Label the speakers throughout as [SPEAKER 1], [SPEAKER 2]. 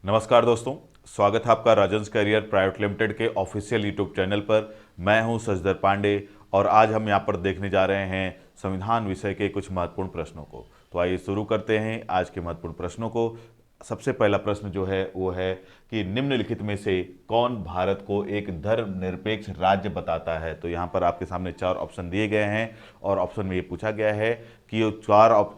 [SPEAKER 1] नमस्कार दोस्तों, स्वागत है आपका राजंस करियर प्राइवेट लिमिटेड के ऑफिशियल यूट्यूब चैनल पर। मैं हूं शशिधर पांडे और आज हम यहां पर देखने जा रहे हैं संविधान विषय के कुछ महत्वपूर्ण प्रश्नों को। तो आइए शुरू करते हैं आज के महत्वपूर्ण प्रश्नों को। सबसे पहला प्रश्न जो है वो है कि निम्नलिखित में से कौन भारत को एक धर्मनिरपेक्ष राज्य बताता है। तो यहाँ पर आपके सामने चार ऑप्शन दिए गए हैं और ऑप्शन में ये पूछा गया है कि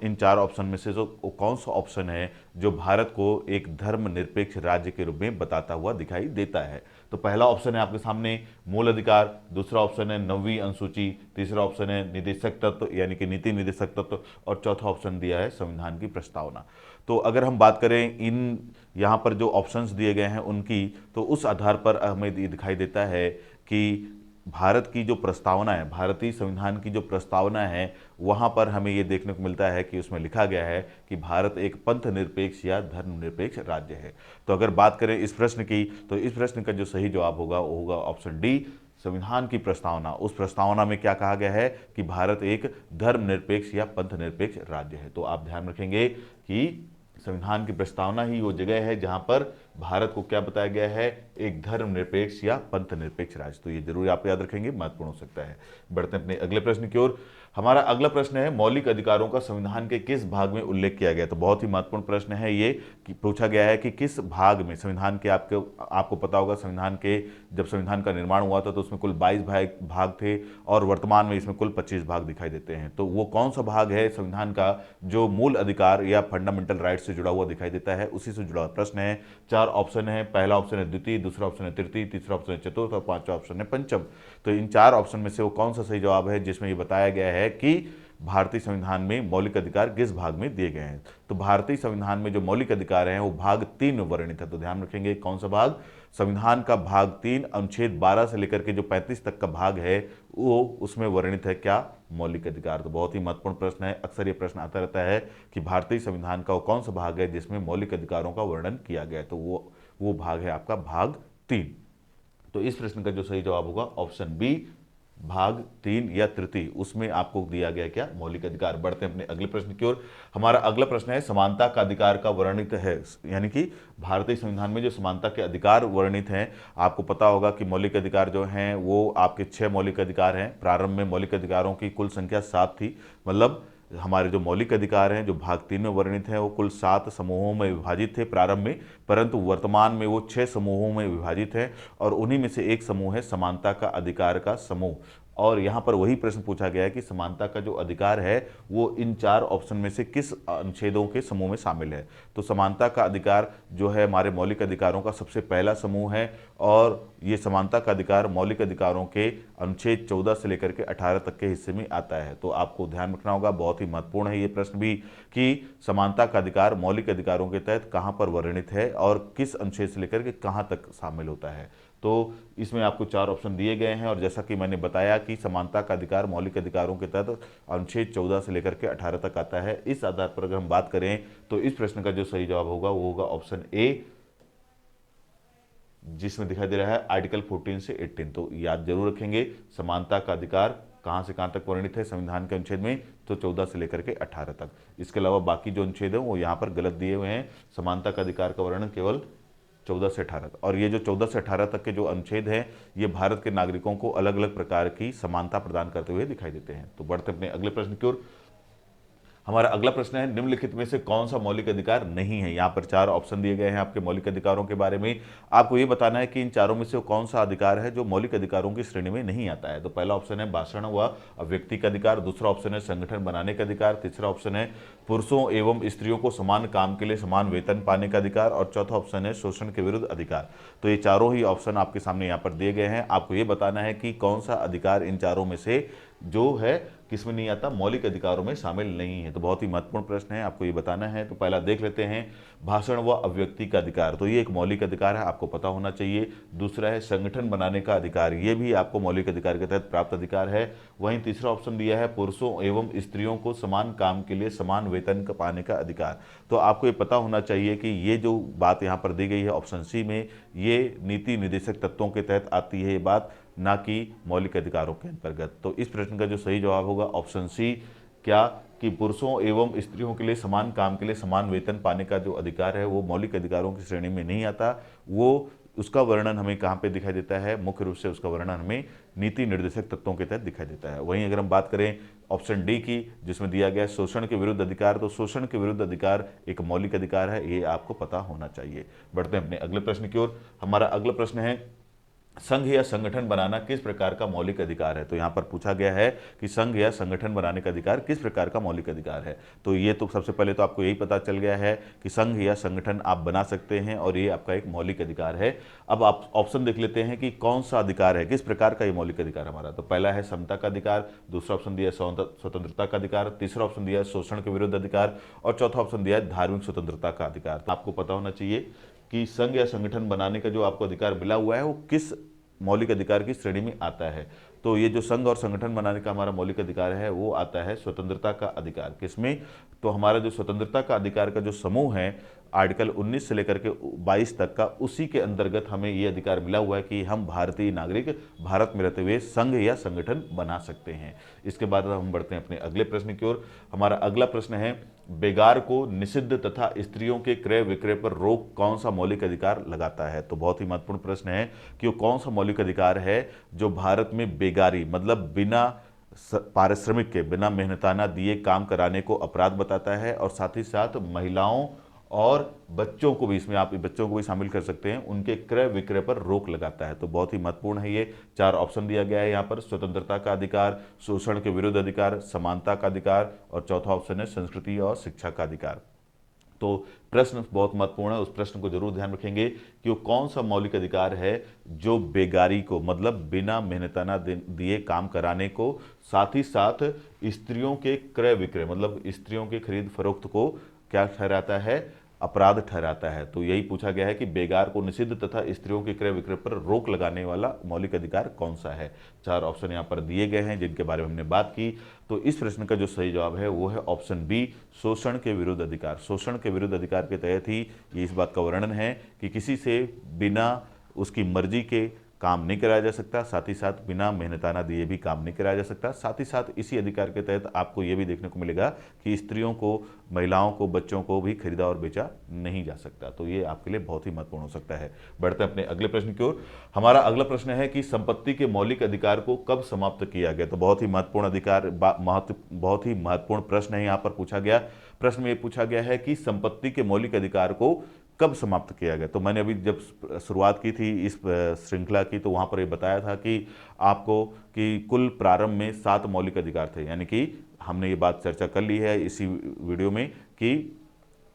[SPEAKER 1] इन चार ऑप्शन में से जो कौन सा ऑप्शन है जो भारत को एक धर्मनिरपेक्ष राज्य के रूप में बताता हुआ दिखाई देता है। तो पहला ऑप्शन है आपके सामने मूल अधिकार, दूसरा ऑप्शन है 9वीं अनुसूची, तीसरा ऑप्शन है निदेशक तत्व यानी कि नीति निदेशक तत्व और चौथा ऑप्शन दिया है संविधान की प्रस्तावना। तो अगर हम बात करें इन यहाँ पर जो ऑप्शंस दिए गए हैं उनकी, तो उस आधार पर हमें ये दिखाई देता है कि भारत की जो प्रस्तावना है, भारतीय संविधान की जो प्रस्तावना है, वहाँ पर हमें ये देखने को मिलता है कि उसमें लिखा गया है कि भारत एक पंथ निरपेक्ष या धर्मनिरपेक्ष राज्य है। तो अगर बात करें इस प्रश्न की, तो इस प्रश्न का जो सही जवाब होगा वो होगा ऑप्शन डी, संविधान की प्रस्तावना। उस प्रस्तावना में क्या कहा गया है कि भारत एक धर्मनिरपेक्ष या पंथ निरपेक्ष राज्य है। तो आप ध्यान रखेंगे कि संविधान की प्रस्तावना ही वो जगह है जहां पर भारत को क्या बताया गया है, एक धर्मनिरपेक्ष या पंथ निरपेक्ष राज्य। तो ये जरूर आप याद रखेंगे, महत्वपूर्ण हो सकता है। बढ़ते हैं अपने अगले प्रश्न की ओर। हमारा अगला प्रश्न है मौलिक अधिकारों का संविधान के किस भाग में उल्लेख किया गया। तो बहुत ही महत्वपूर्ण प्रश्न है ये कि पूछा गया है कि किस भाग में संविधान के आपको पता होगा संविधान के जब संविधान का निर्माण हुआ था तो उसमें कुल 22 भाग थे और वर्तमान में इसमें कुल 25 भाग दिखाई देते हैं। तो वो कौन सा भाग है संविधान का जो मूल अधिकार या फंडामेंटल राइट से जुड़ा हुआ दिखाई देता है, उसी से जुड़ा हुआ प्रश्न है। चार ऑप्शन है, पहला ऑप्शन है द्वितीय, दूसरा ऑप्शन है तृतीय, तीसरा ऑप्शन है चतुर्थ और पांचवा ऑप्शन है पंचम। तो इन चार ऑप्शन में से वो कौन सा सही जवाब है जिसमें ये बताया गया है कि भारतीय संविधान में मौलिक अधिकार किस भाग में दिए गए हैं। तो भारतीय संविधान में जो मौलिक अधिकार हैं वो भाग 3 में वर्णित है। तो ध्यान रखेंगे कौन सा भाग, संविधान का भाग 3 अनुच्छेद 12 से लेकर के जो 35 तक का भाग है वो उसमें वर्णित है क्या, मौलिक अधिकार। तो बहुत ही महत्वपूर्ण प्रश्न है, अक्सर ये प्रश्न आता रहता है कि भारतीय संविधान का वो कौन सा भाग है जिसमें मौलिक अधिकारों का वर्णन किया गया है। तो वो भाग है आपका भाग 3। तो इस प्रश्न का जो सही जवाब होगा ऑप्शन बी, भाग 3 या तृतीय, उसमें आपको दिया गया क्या, मौलिक अधिकार। बढ़ते हैं अपने अगले प्रश्न की ओर। हमारा अगला प्रश्न है समानता का अधिकार का वर्णित है, यानी कि भारतीय संविधान में जो समानता के अधिकार वर्णित हैं। आपको पता होगा कि मौलिक अधिकार जो हैं वो आपके 6 मौलिक अधिकार हैं। प्रारंभ में मौलिक अधिकारों की कुल संख्या 7 थी, मतलब हमारे जो मौलिक अधिकार हैं जो भाग 3 में वर्णित हैं वो कुल 7 समूहों में विभाजित थे प्रारंभ में, परंतु वर्तमान में वो 6 समूहों में विभाजित हैं और उन्हीं में से एक समूह है समानता का अधिकार का समूह। और यहाँ पर वही प्रश्न पूछा गया है कि समानता का जो अधिकार है वो इन चार ऑप्शन में से किस अनुच्छेदों के समूह में शामिल है। तो समानता का अधिकार जो है हमारे मौलिक अधिकारों का सबसे पहला समूह है और ये समानता का अधिकार मौलिक अधिकारों के अनुच्छेद 14 से लेकर के 18 तक के हिस्से में आता है। तो आपको ध्यान रखना होगा, बहुत ही महत्वपूर्ण है ये प्रश्न भी कि समानता का अधिकार मौलिक अधिकारों के तहत कहाँ पर वर्णित है और किस अनुच्छेद से लेकर के कहाँ तक शामिल होता है। तो इसमें आपको चार ऑप्शन दिए गए हैं और जैसा कि मैंने बताया कि समानता का अधिकार मौलिक अधिकारों के तहत अनुच्छेद 14 से लेकर के 18 तक आता है। इस आधार पर अगर हम बात करें तो इस प्रश्न का जो सही जवाब होगा वो होगा ऑप्शन ए, जिसमें दिखाई दे रहा है आर्टिकल 14 से 18। तो याद जरूर रखेंगे समानता का अधिकार कहां से कहां तक वर्णित है संविधान के अनुच्छेद में, तो 14 से लेकर के 18 तक। इसके अलावा बाकी जो अनुच्छेद है वो यहाँ पर गलत दिए हुए हैं, समानता का अधिकार का वर्णन केवल 14 से 18 तक। और ये जो 14 से 18 तक के जो अनुच्छेद हैं ये भारत के नागरिकों को अलग अलग प्रकार की समानता प्रदान करते हुए दिखाई देते हैं। तो बढ़ते अपने अगले प्रश्न की ओर। हमारा अगला प्रश्न है निम्नलिखित में से कौन सा मौलिक अधिकार नहीं है। यहाँ पर चार ऑप्शन दिए गए हैं आपके मौलिक अधिकारों के बारे में। आपको ये बताना है कि इन चारों में से कौन सा अधिकार है जो मौलिक अधिकारों की श्रेणी में नहीं आता है। तो पहला ऑप्शन है भाषण व अभिव्यक्ति का अधिकार, दूसरा ऑप्शन है संगठन बनाने का अधिकार, तीसरा ऑप्शन है पुरुषों एवं स्त्रियों को समान काम के लिए समान वेतन पाने का अधिकार और चौथा ऑप्शन है शोषण के विरुद्ध अधिकार। तो ये चारों ही ऑप्शन आपके सामने यहाँ पर दिए गए हैं। आपको ये बताना है कि कौन सा अधिकार इन चारों में से जो है किसमें नहीं आता, मौलिक अधिकारों में शामिल नहीं है। तो बहुत ही महत्वपूर्ण प्रश्न है, आपको ये बताना है। तो पहला देख लेते हैं भाषण व अभिव्यक्ति का अधिकार, तो ये एक मौलिक अधिकार है, आपको पता होना चाहिए। दूसरा है संगठन बनाने का अधिकार, ये भी आपको मौलिक अधिकार के तहत प्राप्त अधिकार है। वहीं तीसरा ऑप्शन दिया है पुरुषों एवं स्त्रियों को समान काम के लिए समान वेतन पाने का अधिकार। तो आपको ये पता होना चाहिए कि ये जो बात यहाँ पर दी गई है ऑप्शन सी में, ये नीति निदेशक तत्वों के तहत आती है ये बात, ना कि मौलिक अधिकारों के अंतर्गत। तो इस प्रश्न का जो सही जवाब होगा ऑप्शन सी, क्या कि पुरुषों एवं स्त्रियों के लिए समान काम के लिए समान वेतन पाने का जो अधिकार है वो मौलिक अधिकारों की श्रेणी में नहीं आता। वो उसका वर्णन हमें कहाँ पे दिखाई देता है? मुख्य रूप से उसका वर्णन हमें नीति निर्देशक तत्वों के तहत दिखाई देता है। वहीं अगर हम बात करें ऑप्शन डी की, जिसमें दिया गया है शोषण के विरुद्ध अधिकार, तो शोषण के विरुद्ध अधिकार एक मौलिक अधिकार है, ये आपको पता होना चाहिए। बढ़ते हैं अपने अगले प्रश्न की ओर। हमारा अगला प्रश्न है संघ या संगठन बनाना किस प्रकार का मौलिक अधिकार है? तो यहाँ पर पूछा गया है कि संघ या संगठन बनाने का अधिकार किस प्रकार का मौलिक अधिकार है। तो ये तो सबसे पहले तो आपको यही पता चल गया है कि संघ या संगठन आप बना सकते हैं और ये आपका एक मौलिक अधिकार है। अब आप ऑप्शन देख लेते हैं कि कौन सा अधिकार है, किस प्रकार का ये मौलिक अधिकार हमारा। तो पहला है समता का अधिकार, दूसरा ऑप्शन दिया है स्वतंत्रता का अधिकार, तीसरा ऑप्शन दिया है शोषण के विरुद्ध अधिकार और चौथा ऑप्शन दिया है धार्मिक स्वतंत्रता का अधिकार। तो आपको पता होना चाहिए कि संघ या संगठन बनाने का जो आपको अधिकार मिला हुआ है वो किस मौलिक अधिकार की श्रेणी में आता है। तो ये जो संघ और संगठन बनाने का हमारा मौलिक अधिकार है वो आता है स्वतंत्रता का अधिकार। किसमें? तो हमारा जो स्वतंत्रता का अधिकार का जो समूह है आर्टिकल 19 से लेकर के 22 तक का, उसी के अंतर्गत हमें ये अधिकार मिला हुआ है कि हम भारतीय नागरिक भारत में रहते हुए संघ या संगठन बना सकते हैं। इसके बाद हम बढ़ते हैं अपने अगले प्रश्न की ओर। हमारा अगला प्रश्न है बेगार को निषिद्ध तथा स्त्रियों के क्रय विक्रय पर रोक कौन सा मौलिक अधिकार लगाता है? तो बहुत ही महत्वपूर्ण प्रश्न है कि वो कौन सा मौलिक अधिकार है जो भारत में बेगारी मतलब बिना पारिश्रमिक के, बिना मेहनताना दिए काम कराने को अपराध बताता है और साथ ही साथ महिलाओं और बच्चों को भी, इसमें आप बच्चों को भी शामिल कर सकते हैं, उनके क्रय विक्रय पर रोक लगाता है। तो बहुत ही महत्वपूर्ण है ये। 4 ऑप्शन दिया गया है यहाँ पर, स्वतंत्रता का अधिकार, शोषण के विरुद्ध अधिकार, समानता का अधिकार और चौथा ऑप्शन है संस्कृति और शिक्षा का अधिकार। तो प्रश्न बहुत महत्वपूर्ण है, उस प्रश्न को जरूर ध्यान रखेंगे कि वो कौन सा मौलिक अधिकार है जो बेगारी को मतलब बिना मेहनताना दिए काम कराने को, साथ ही साथ स्त्रियों के क्रय विक्रय मतलब स्त्रियों के खरीद फरोख्त को क्या ठहराता है? अपराध ठहराता है। तो यही पूछा गया है कि बेगार को निषिद्ध तथा स्त्रियों के क्रय विक्रय पर रोक लगाने वाला मौलिक अधिकार कौन सा है। 4 ऑप्शन यहाँ पर दिए गए हैं जिनके बारे में हमने बात की। तो इस प्रश्न का जो सही जवाब है वो है ऑप्शन बी, शोषण के विरुद्ध अधिकार। शोषण के विरुद्ध अधिकार के तहत ही ये इस बात का वर्णन है कि किसी से बिना उसकी मर्जी के काम नहीं कराया जा सकता, साथ ही साथ बिना मेहनताना दिए भी काम नहीं कराया जा सकता। साथ ही साथ इसी अधिकार के तहत आपको ये भी देखने को मिलेगा कि स्त्रियों को, महिलाओं को, बच्चों को भी खरीदा और बेचा नहीं जा सकता। तो ये आपके लिए बहुत ही महत्वपूर्ण हो सकता है। बढ़ते हैं अपने अगले प्रश्न की ओर। हमारा अगला प्रश्न है कि संपत्ति के मौलिक अधिकार को कब समाप्त किया गया? तो बहुत ही महत्वपूर्ण अधिकार, बहुत ही महत्वपूर्ण प्रश्न है यहाँ पर पूछा गया। प्रश्न में ये पूछा गया है कि संपत्ति के मौलिक अधिकार को कब समाप्त किया गया। तो मैंने अभी जब शुरुआत की थी इस श्रृंखला की तो वहाँ पर ये बताया था कि आपको कि कुल प्रारंभ में 7 मौलिक अधिकार थे, यानी कि हमने ये बात चर्चा कर ली है इसी वीडियो में कि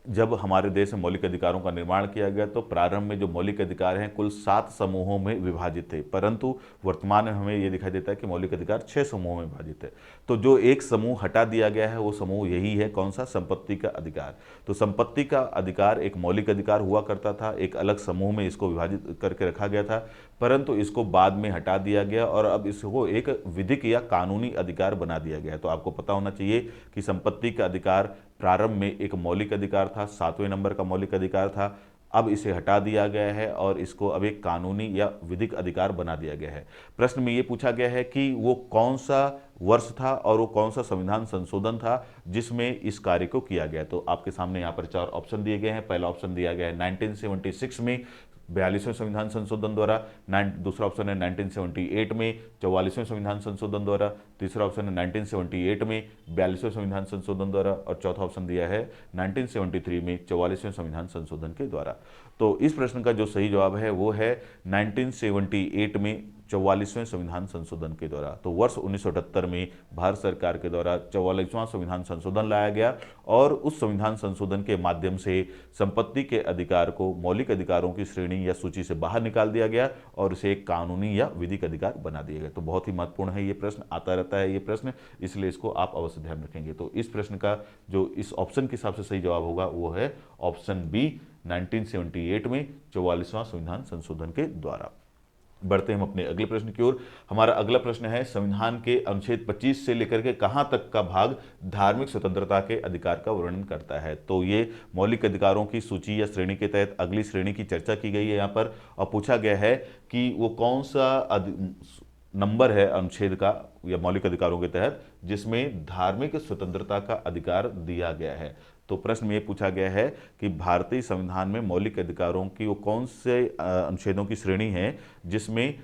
[SPEAKER 1] जब हमारे देश में मौलिक अधिकारों का निर्माण किया गया तो प्रारंभ में जो मौलिक अधिकार हैं कुल 7 समूहों में विभाजित थे, परंतु वर्तमान में हमें ये दिखाई देता है कि मौलिक अधिकार 6 समूहों में विभाजित है। तो जो एक समूह हटा दिया गया है वो समूह यही है, कौन सा? संपत्ति का अधिकार। तो संपत्ति का अधिकार एक मौलिक अधिकार हुआ करता था, एक अलग समूह में इसको विभाजित करके रखा गया था, परंतु इसको बाद में हटा दिया गया और अब इसको एक विधिक या कानूनी अधिकार बना दिया गया है। तो आपको पता होना चाहिए कि संपत्ति का अधिकार प्रारंभ में एक मौलिक अधिकार था, 7वें नंबर का मौलिक अधिकार था, अब इसे हटा दिया गया है और इसको अब एक कानूनी या विधिक अधिकार बना दिया गया है। प्रश्न में ये पूछा गया है कि वो कौन सा वर्ष था और वो कौन सा संविधान संशोधन था जिसमें इस कार्य को किया गया। तो आपके सामने यहाँ पर 4 ऑप्शन दिए गए हैं। पहला ऑप्शन दिया गया है 1976 में 42वें संविधान संशोधन द्वारा, दूसरा ऑप्शन है 1978 में 44वें संविधान संशोधन द्वारा, तीसरा ऑप्शन है 1978 में 42वें संविधान संशोधन द्वारा और चौथा ऑप्शन दिया है 1973 में 44वें संविधान संशोधन के द्वारा। तो इस प्रश्न का जो सही जवाब है वो है 1978 में 44वें संविधान संशोधन के द्वारा। तो वर्ष 1978 में भारत सरकार के द्वारा 44वां संविधान संशोधन लाया गया और उस संविधान संशोधन के माध्यम से संपत्ति के अधिकार को मौलिक अधिकारों की श्रेणी या सूची से बाहर निकाल दिया गया और इसे एक कानूनी या विधिक अधिकार बना दिया गया। तो बहुत ही महत्वपूर्ण है ये प्रश्न, आता रहता है ये प्रश्न, इसलिए इसको आप अवश्य ध्यान रखेंगे। तो इस प्रश्न का जो इस ऑप्शन के हिसाब से सही जवाब होगा वो है ऑप्शन बी, 1978 में 44वां संविधान संशोधन के द्वारा। बढ़ते हम अपने अगले प्रश्न की ओर। हमारा अगला प्रश्न है संविधान के अनुच्छेद 25 से लेकर के कहां तक का भाग धार्मिक स्वतंत्रता के अधिकार का वर्णन करता है। तो ये मौलिक अधिकारों की सूची या श्रेणी के तहत अगली श्रेणी की चर्चा की गई है यहाँ पर और पूछा गया है कि वो कौन सा नंबर है अनुच्छेद का या मौलिक अधिकारों के तहत जिसमें धार्मिक स्वतंत्रता का अधिकार दिया गया है। तो प्रश्न में ये पूछा गया है कि भारतीय संविधान में मौलिक अधिकारों की वो कौन से अनुच्छेदों की श्रेणी है जिसमें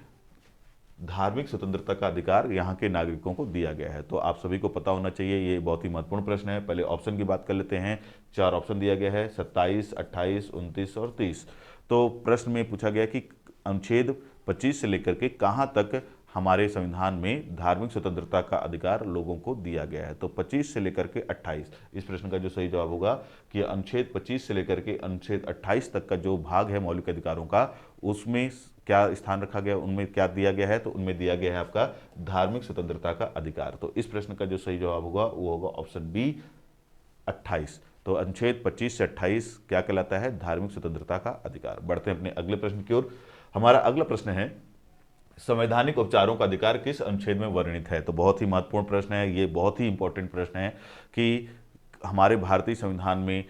[SPEAKER 1] धार्मिक स्वतंत्रता का अधिकार यहाँ के नागरिकों को दिया गया है। तो आप सभी को पता होना चाहिए, ये बहुत ही महत्वपूर्ण प्रश्न है। पहले ऑप्शन की बात कर लेते हैं। 4 ऑप्शन दिया गया है, 27, 28, 29 और 30। तो प्रश्न में पूछा गया कि अनुच्छेद 25 से लेकर के कहाँ तक हमारे संविधान में धार्मिक स्वतंत्रता का अधिकार लोगों को दिया गया है। तो 25 से लेकर के 28, इस प्रश्न का जो सही जवाब होगा कि अनुच्छेद 25 से लेकर के अनुच्छेद 28 तक का जो भाग है मौलिक अधिकारों का, उसमें क्या स्थान रखा गया, उनमें क्या दिया गया है, तो उनमें दिया गया है आपका धार्मिक स्वतंत्रता का अधिकार। तो इस प्रश्न का जो सही जवाब होगा वो होगा ऑप्शन बी 28। तो अनुच्छेद 25 से 28 क्या कहलाता है, धार्मिक स्वतंत्रता का अधिकार। बढ़ते हैं अपने अगले प्रश्न की ओर। हमारा अगला प्रश्न है संवैधानिक उपचारों का अधिकार किस अनुच्छेद में वर्णित है। तो बहुत ही महत्वपूर्ण प्रश्न है, ये बहुत ही इंपॉर्टेंट प्रश्न है कि हमारे भारतीय संविधान में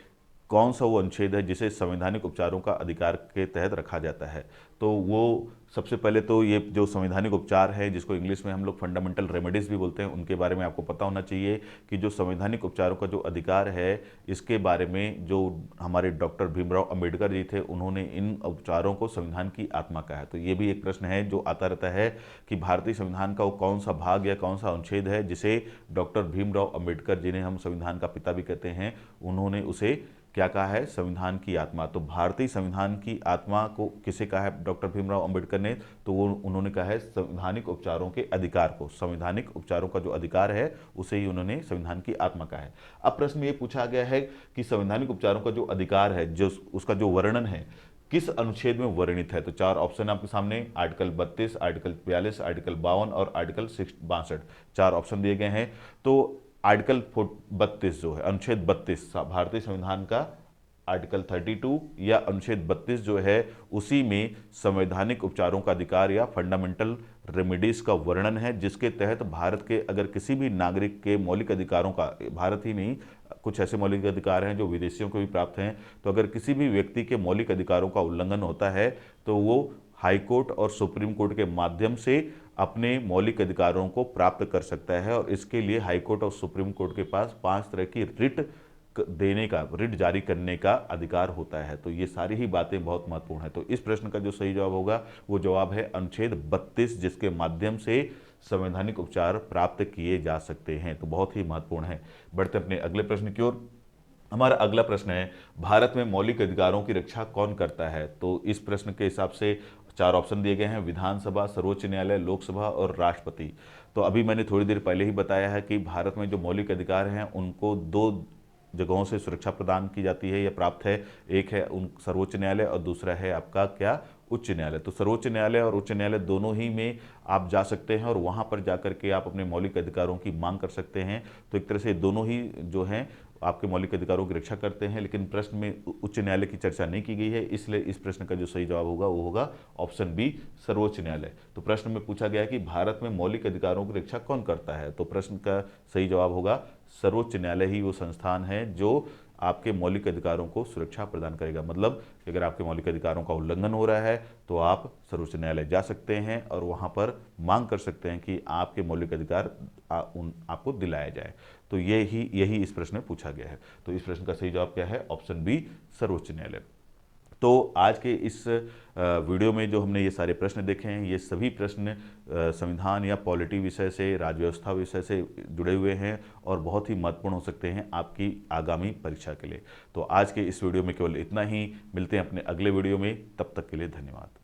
[SPEAKER 1] कौन सा वो अनुच्छेद है जिसे संवैधानिक उपचारों का अधिकार के तहत रखा जाता है। तो वो सबसे पहले तो ये जो संवैधानिक उपचार है, जिसको इंग्लिश में हम लोग फंडामेंटल रेमेडीज भी बोलते हैं, उनके बारे में आपको पता होना चाहिए कि जो संवैधानिक उपचारों का जो अधिकार है, इसके बारे में जो हमारे डॉक्टर भीमराव अंबेडकर जी थे, उन्होंने इन उपचारों को संविधान की आत्मा कहा है। तो ये भी एक प्रश्न है जो आता रहता है कि भारतीय संविधान का वो कौन सा भाग या कौन सा अनुच्छेद है जिसे डॉक्टर भीमराव अंबेडकर, जिन्हें हम संविधान का पिता भी कहते हैं, उन्होंने उसे क्या कहा है, संविधान की आत्मा। तो भारतीय संविधान की आत्मा को किसे कहा है डॉक्टर भीमराव अंबेडकर ने, तो वो उन्होंने कहा है संवैधानिक उपचारों के अधिकार को। संवैधानिक उपचारों का जो अधिकार है उसे ही उन्होंने संविधान की आत्मा कहा है। अब प्रश्न में ये पूछा गया है कि संवैधानिक उपचारों का जो अधिकार है, जो उसका जो वर्णन है, किस अनुच्छेद में वर्णित है। तो 4 ऑप्शन आपके सामने, आर्टिकल 32, आर्टिकल 42, आर्टिकल 52 और आर्टिकल 62। 4 ऑप्शन दिए गए हैं। तो आर्टिकल 32 जो है, अनुच्छेद 32 भारतीय संविधान का आर्टिकल 32 या अनुच्छेद 32 जो है, उसी में संवैधानिक उपचारों का अधिकार या फंडामेंटल रेमेडीज का वर्णन है, जिसके तहत भारत के अगर किसी भी नागरिक के मौलिक अधिकारों का, भारत ही नहीं कुछ ऐसे मौलिक अधिकार हैं जो विदेशियों को भी प्राप्त हैं, तो अगर किसी भी व्यक्ति के मौलिक अधिकारों का उल्लंघन होता है तो वो हाई कोर्ट और सुप्रीम कोर्ट के माध्यम से अपने मौलिक अधिकारों को प्राप्त कर सकता है। और इसके लिए हाई कोर्ट और सुप्रीम कोर्ट के पास 5 तरह की रिट जारी करने का अधिकार होता है। तो ये सारी ही बातें बहुत महत्वपूर्ण है। तो इस प्रश्न का जो सही जवाब होगा वो जवाब है अनुच्छेद 32, जिसके माध्यम से संवैधानिक उपचार प्राप्त किए जा सकते हैं। तो बहुत ही महत्वपूर्ण है। बढ़ते अपने अगले प्रश्न की ओर। हमारा अगला प्रश्न है भारत में मौलिक अधिकारों की रक्षा कौन करता है। तो इस प्रश्न के हिसाब से 4 ऑप्शन दिए गए हैं, विधानसभा, सर्वोच्च न्यायालय, लोकसभा और राष्ट्रपति। तो अभी मैंने थोड़ी देर पहले ही बताया है कि भारत में जो मौलिक अधिकार हैं उनको 2 जगहों से सुरक्षा प्रदान की जाती है या प्राप्त है। एक है उन सर्वोच्च न्यायालय और दूसरा है आपका क्या, उच्च न्यायालय। तो सर्वोच्च न्यायालय और उच्च न्यायालय दोनों ही में आप जा सकते हैं और वहाँ पर जाकर के आप अपने मौलिक अधिकारों की मांग कर सकते हैं। तो एक तरह से दोनों ही जो हैं आपके मौलिक अधिकारों की रक्षा करते हैं। लेकिन प्रश्न में उच्च न्यायालय की चर्चा नहीं की गई है, इसलिए इस प्रश्न का जो सही जवाब होगा वो होगा ऑप्शन बी, सर्वोच्च न्यायालय। तो प्रश्न में पूछा गया है कि भारत में मौलिक अधिकारों की रक्षा कौन करता है। तो प्रश्न का सही जवाब होगा सर्वोच्च न्यायालय ही वो संस्थान है जो आपके मौलिक अधिकारों को सुरक्षा प्रदान करेगा। मतलब कि अगर आपके मौलिक अधिकारों का उल्लंघन हो रहा है तो आप सर्वोच्च न्यायालय जा सकते हैं और वहां पर मांग कर सकते हैं कि आपके मौलिक अधिकार आपको दिलाया जाए। तो यही इस प्रश्न में पूछा गया है। तो इस प्रश्न का सही जवाब क्या है, ऑप्शन बी, सर्वोच्च न्यायालय। तो आज के इस वीडियो में जो हमने ये सारे प्रश्न देखे हैं, ये सभी प्रश्न संविधान या पॉलिटी विषय से, राज्य विषय से जुड़े हुए हैं और बहुत ही महत्वपूर्ण हो सकते हैं आपकी आगामी परीक्षा के लिए। तो आज के इस वीडियो में केवल इतना ही। मिलते हैं अपने अगले वीडियो में, तब तक के लिए धन्यवाद।